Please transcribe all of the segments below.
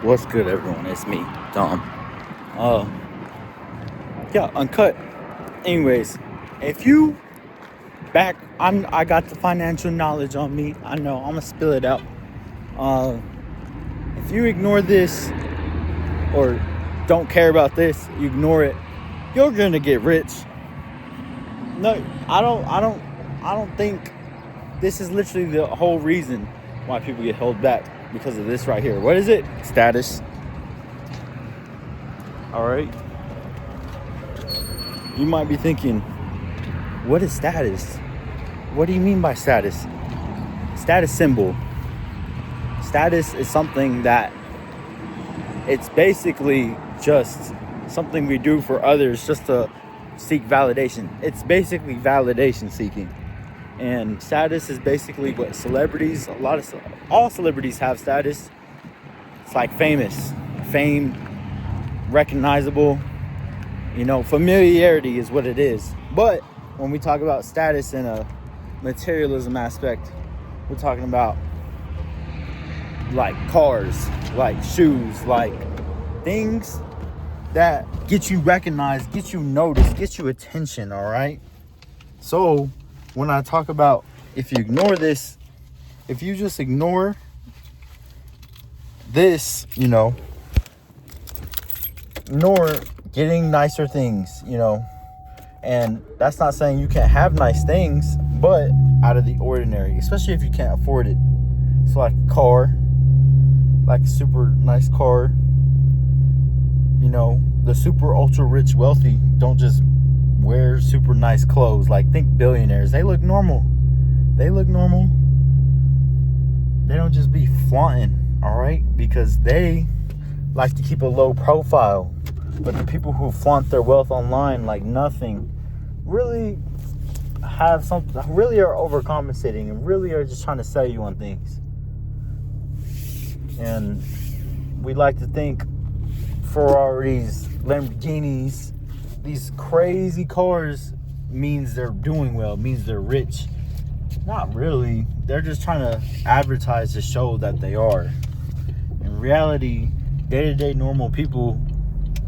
What's good, everyone? It's me, Dom. Yeah, uncut. Anyways, if you I got the financial knowledge on me. I know I'm gonna spill it out. If you ignore this or don't care about this, you ignore it, you're gonna get rich. No, I don't think this is literally the whole reason why people get held back because of this right here. What is it? Status. All right. You might be thinking, what is status? What do you mean by status? Status symbol. Status is something that it's basically just something we do for others just to seek validation. It's basically validation seeking. And status is basically what celebrities, all celebrities have status. It's like famous, fame, recognizable, familiarity is what it is. But when we talk about status in a materialism aspect, we're talking about like cars, like shoes, like things that get you recognized, get you noticed, get you attention, all right? So when I talk about, if you ignore this, if you just ignore this, ignore getting nicer things, and that's not saying you can't have nice things, but out of the ordinary, especially if you can't afford it. So like a car, like a super nice car, the super ultra rich wealthy don't just wear super nice clothes. Like, think billionaires, they look normal. They don't just be flaunting, all right? Because they like to keep a low profile. But the people who flaunt their wealth online like nothing really have something, really are overcompensating and really are just trying to sell you on things. And we like to think Ferraris, Lamborghinis, these crazy cars means they're doing well, means they're rich. Not really. They're just trying to advertise to show that they are. In reality, day-to-day normal people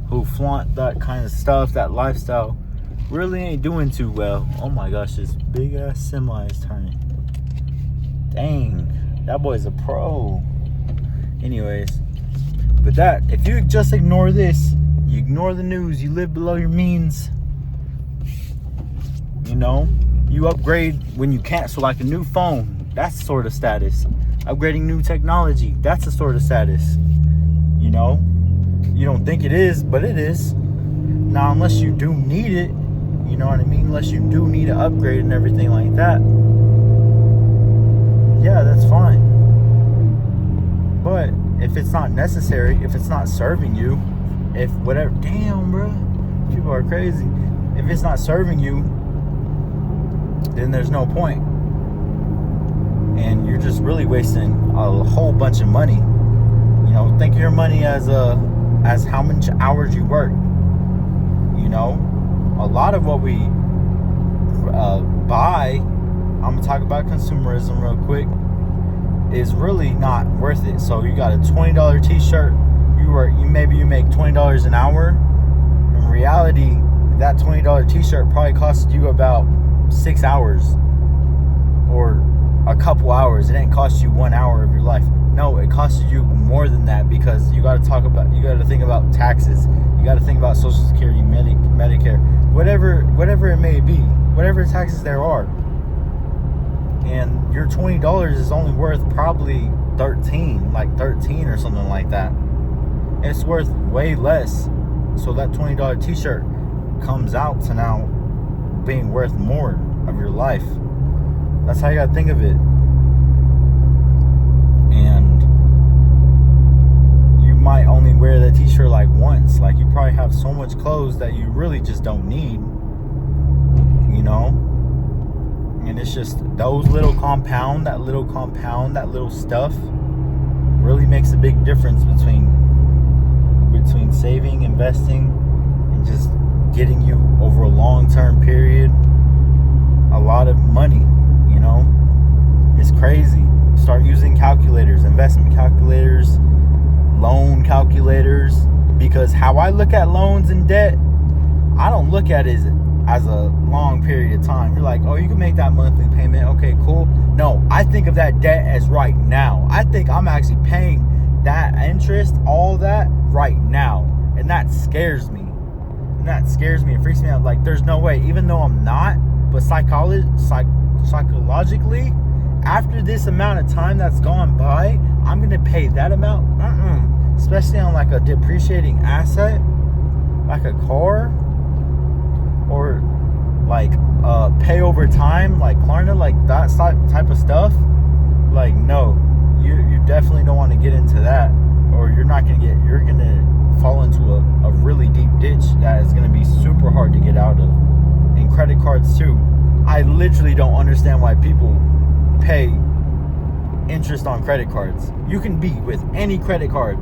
who flaunt that kind of stuff, that lifestyle, really ain't doing too well. Oh my gosh, this big ass semi is turning. Dang, that boy's a pro. Anyways, but if you just ignore this, you ignore the news, you live below your means, you upgrade when you can't. So like a new phone, that's sort of status. Upgrading new technology, that's a sort of status. You don't think it is, but it is. Now, unless you do need it, you know what I mean? Unless you do need an upgrade and everything like that, yeah, that's fine. But if it's not necessary, if it's not serving you, if whatever, damn, bro, people are crazy. If it's not serving you, then there's no point. And you're just really wasting a whole bunch of money. Think of your money as how many hours you work. A lot of what we buy, I'm gonna talk about consumerism real quick, is really not worth it. So you got a $20 t-shirt, you make $20 an hour. In reality, that $20 t-shirt probably cost you about 6 hours or a couple hours. It ain't cost you 1 hour of your life. No, it costs you more than that, because you got to think about taxes. You got to think about Social Security, Medicare, whatever it may be, whatever taxes there are. And your $20 is only worth probably 13 or something like that. It's worth way less. So that $20 t-shirt comes out to now being worth more of your life. That's how you got to think of it. And you might only wear that t-shirt like once. Like, you probably have so much clothes that you really just don't need, and it's just that little stuff really makes a big difference between saving, investing, and just getting you over a long-term period a lot of money. It's crazy. Start using calculators, investment calculators, loan calculators. accumulators, because how I look at loans and debt, I don't look at it as a long period of time. You're like, oh, you can make that monthly payment. Okay, cool. No, I think of that debt as right now. I think I'm actually paying that interest, all that right now. And that scares me. It freaks me out. Like, there's no way, even though I'm not, but psychologically, after this amount of time that's gone by, I'm going to pay that amount. Especially on like a depreciating asset, like a car, or like pay over time, like Klarna, like that type of stuff. Like, no, you definitely don't want to get into that, or you're gonna fall into a really deep ditch that is gonna be super hard to get out of. And credit cards too. I literally don't understand why people pay interest on credit cards. You can be with any credit card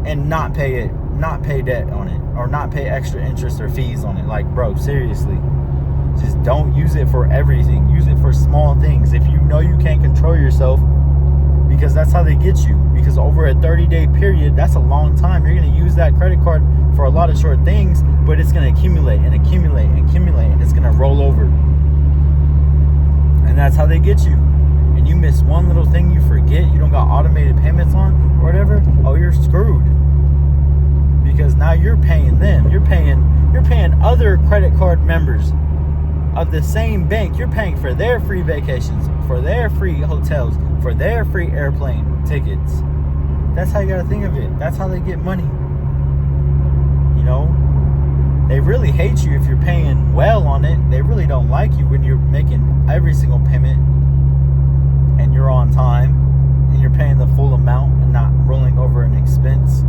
and not pay debt on it, or not pay extra interest or fees on it. Like, bro, seriously, just don't use it for everything. Use it for small things. If you know you can't control yourself, because that's how they get you. Because over a 30-day period, that's a long time. You're going to use that credit card for a lot of short things, but it's going to accumulate and accumulate and accumulate, and it's going to roll over. And that's how they get you. And you miss one little thing, you forget, you don't got automated payments on or whatever, oh, you're screwed. Because now you're paying them. You're paying other credit card members of the same bank. You're paying for their free vacations, for their free hotels, for their free airplane tickets. That's how you gotta think of it. That's how they get money. You know? They really hate you if you're paying well on it. They really don't like you when you're making every single payment and you're on time and you're paying the full amount and not rolling over an expense.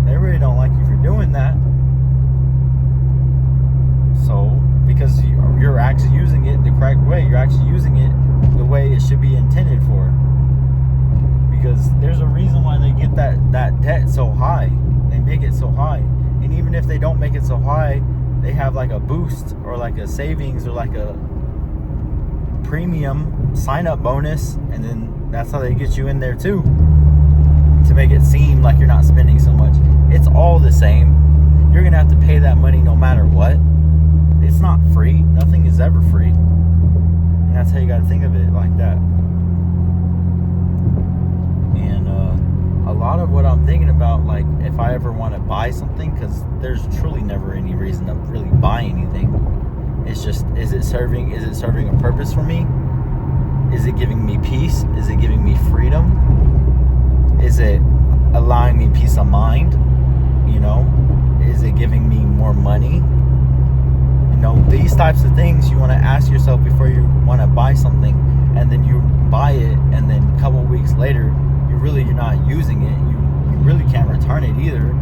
They really don't like you for doing that. So, because you're actually using it the correct way, you're actually using it the way it should be intended for. Because there's a reason why they get that debt so high. They make it so high. And even if they don't make it so high, they have like a boost or like a savings or like a premium sign-up bonus, and then that's how they get you in there too, to make it seem like you're not spending so much. It's all the same. You're gonna have to pay that money no matter what. It's not free. Nothing is ever free. And that's how you gotta think of it, like that. And a lot of what I'm thinking about, like, if I ever want to buy something, because there's truly never any reason to really buy anything. It's just, is it serving a purpose for me? Is it giving me peace? Is it giving me freedom? Is it allowing me peace of mind? You know, is it giving me more money? You know, these types of things you want to ask yourself before you want to buy something. And then you buy it, and then a couple weeks later, you're not using it. You really can't return it either,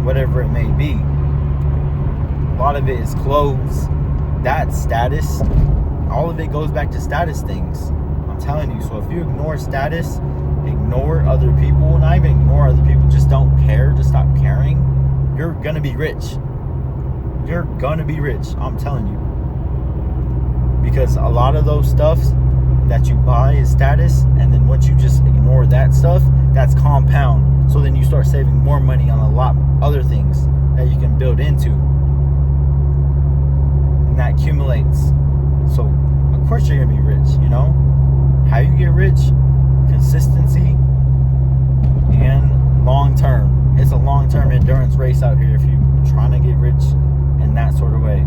whatever it may be. A lot of it is clothes, that status. All of it goes back to status things. I'm telling you. So if you ignore status, ignore other people, not even ignore other people, just don't care, just stop caring, you're gonna be rich. You're gonna be rich, I'm telling you. Because a lot of those stuffs that you buy is status, and then once you just ignore that stuff, that's compound. So then you start saving more money on a lot of other things that you can build into, and that accumulates. So of course you're gonna be rich. You know how you get rich? Consistency and long term. It's a long term endurance race out here if you're trying to get rich in that sort of way.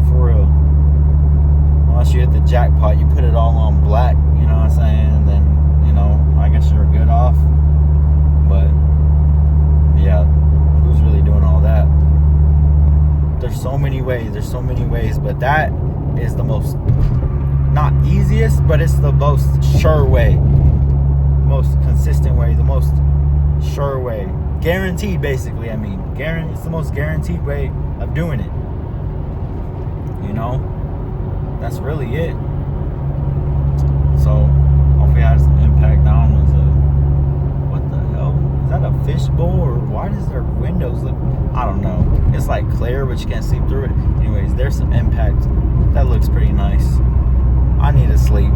For real. Unless you hit the jackpot, you put it all on black, you know what I'm saying? Then, you know, I guess you're good off. But yeah, who's really doing all that? There's so many ways, but that is the most, not easiest, but it's the most sure way, most consistent way, the most sure way, guaranteed, basically. I mean, it's the most guaranteed way of doing it. You know, that's really it. So hopefully I had some impact. Down was what the hell? Is that a fishbowl, or why does their windows look, I don't know. It's like clear, but you can't see through it. Anyways, there's some impact. That looks pretty nice. I need to sleep,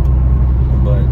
but